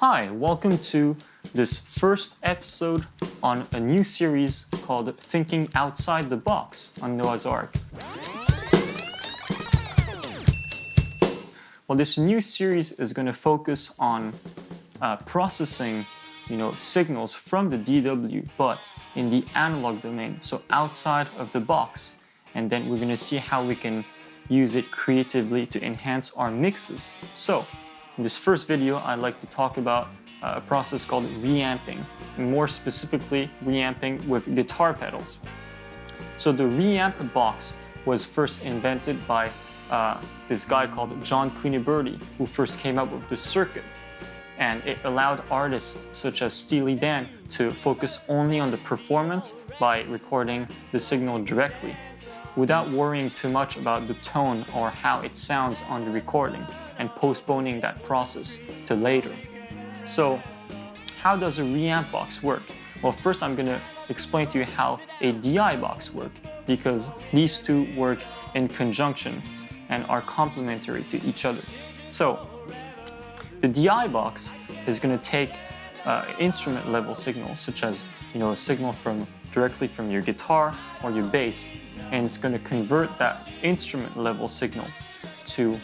Hi, welcome to this first episode on a new series called Thinking Outside the Box on Noah's Ark. Well, this new series is going to focus on processing, signals from the DAW, but in the analog domain, so outside of the box. And then we're going to see how we can use it creatively to enhance our mixes. So, in this first video, I'd like to talk about a process called reamping, and more specifically, reamping with guitar pedals. So the Reamp Box was first invented by this guy called John Cuniberti, who first came up with the circuit. And it allowed artists such as Steely Dan to focus only on the performance by recording the signal directly, without worrying too much about the tone or how it sounds on the recording, and postponing that process to later. So, how does a Reamp box work? Well, first I'm going to explain to you how a DI box works, because these two work in conjunction and are complementary to each other. So, the DI box is going to take instrument level signals, such as a signal directly from your guitar or your bass, and it's going to convert that instrument level signal to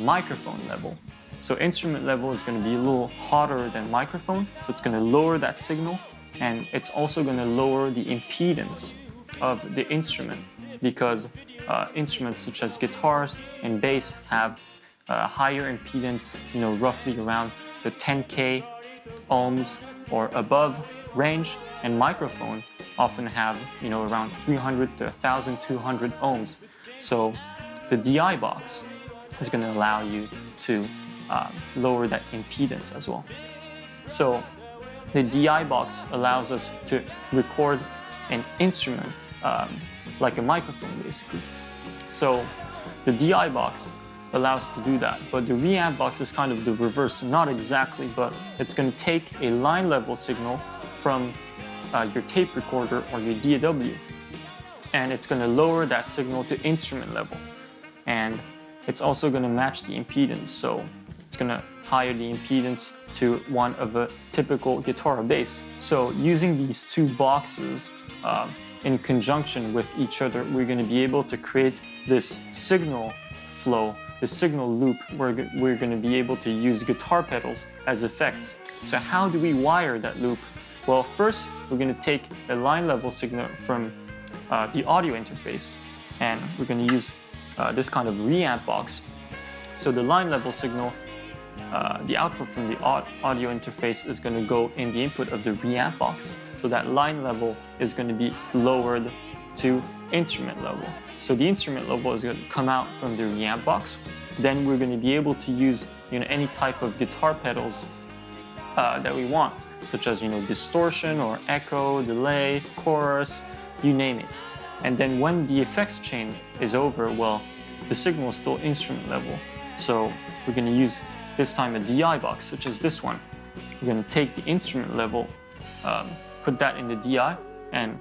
microphone level. So instrument level is going to be a little hotter than microphone, so it's going to lower that signal, and it's also going to lower the impedance of the instrument, because instruments such as guitars and bass have higher impedance, roughly around the 10K ohms or above range, and microphone often have, around 300 to 1,200 ohms. So the DI box is going to allow you to lower that impedance as well. So the DI box allows us to record an instrument like a microphone, basically. So the DI box allows us to do that, but the Reamp box is kind of the reverse, not exactly, but it's going to take a line level signal from your tape recorder or your DAW, and it's going to lower that signal to instrument level, and it's also going to match the impedance, so it's going to higher the impedance to one of a typical guitar or bass. So using these two boxes in conjunction with each other, we're going to be able to create this signal flow, the signal loop, where we're going to be able to use guitar pedals as effects. So how do we wire that loop? Well, first, we're going to take a line level signal from the audio interface, and we're going to use this kind of Reamp box. So the line level signal, the output from the audio interface is going to go in the input of the Reamp box. So that line level is going to be lowered to instrument level. So the instrument level is going to come out from the Reamp box. Then we're going to be able to use any type of guitar pedals that we want, such as distortion or echo, delay, chorus, you name it. And then when the effects chain is over, well, the signal is still instrument level. So we're going to use this time a DI box, such as this one. We're going to take the instrument level, put that in the DI, and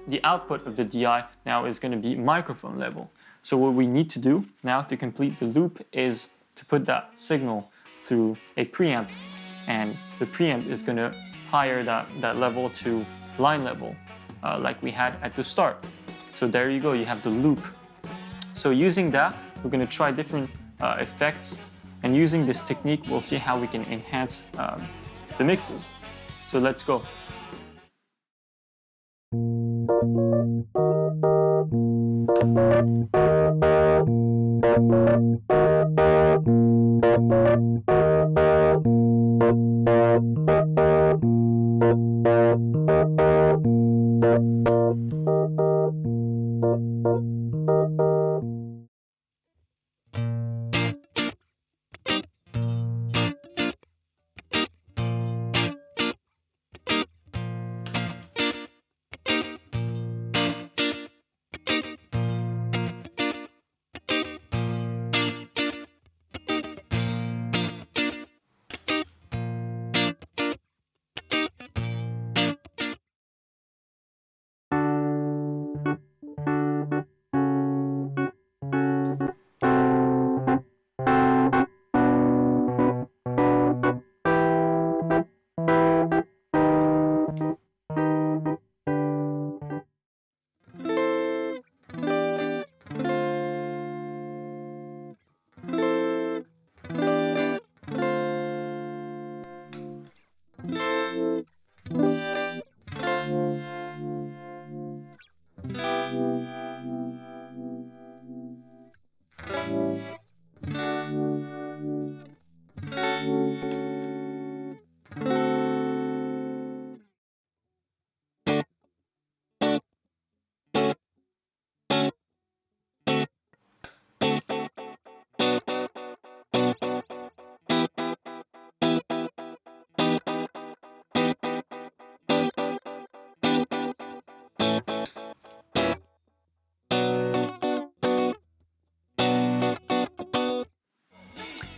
the output of the DI now is going to be microphone level. So what we need to do now to complete the loop is to put that signal through a preamp, and the preamp is going to higher that level to line level, like we had at the start. So there you go, you have the loop. So using that, we're going to try different effects, and using this technique, we'll see how we can enhance the mixes. So let's go.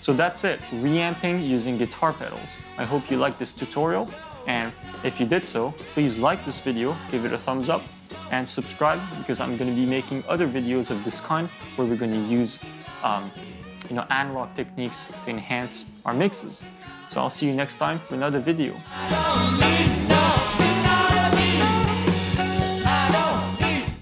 So that's it, reamping using guitar pedals. I hope you liked this tutorial, and if you did so, please like this video, give it a thumbs up, and subscribe, because I'm going to be making other videos of this kind where we're going to use analog techniques to enhance our mixes. So I'll see you next time for another video.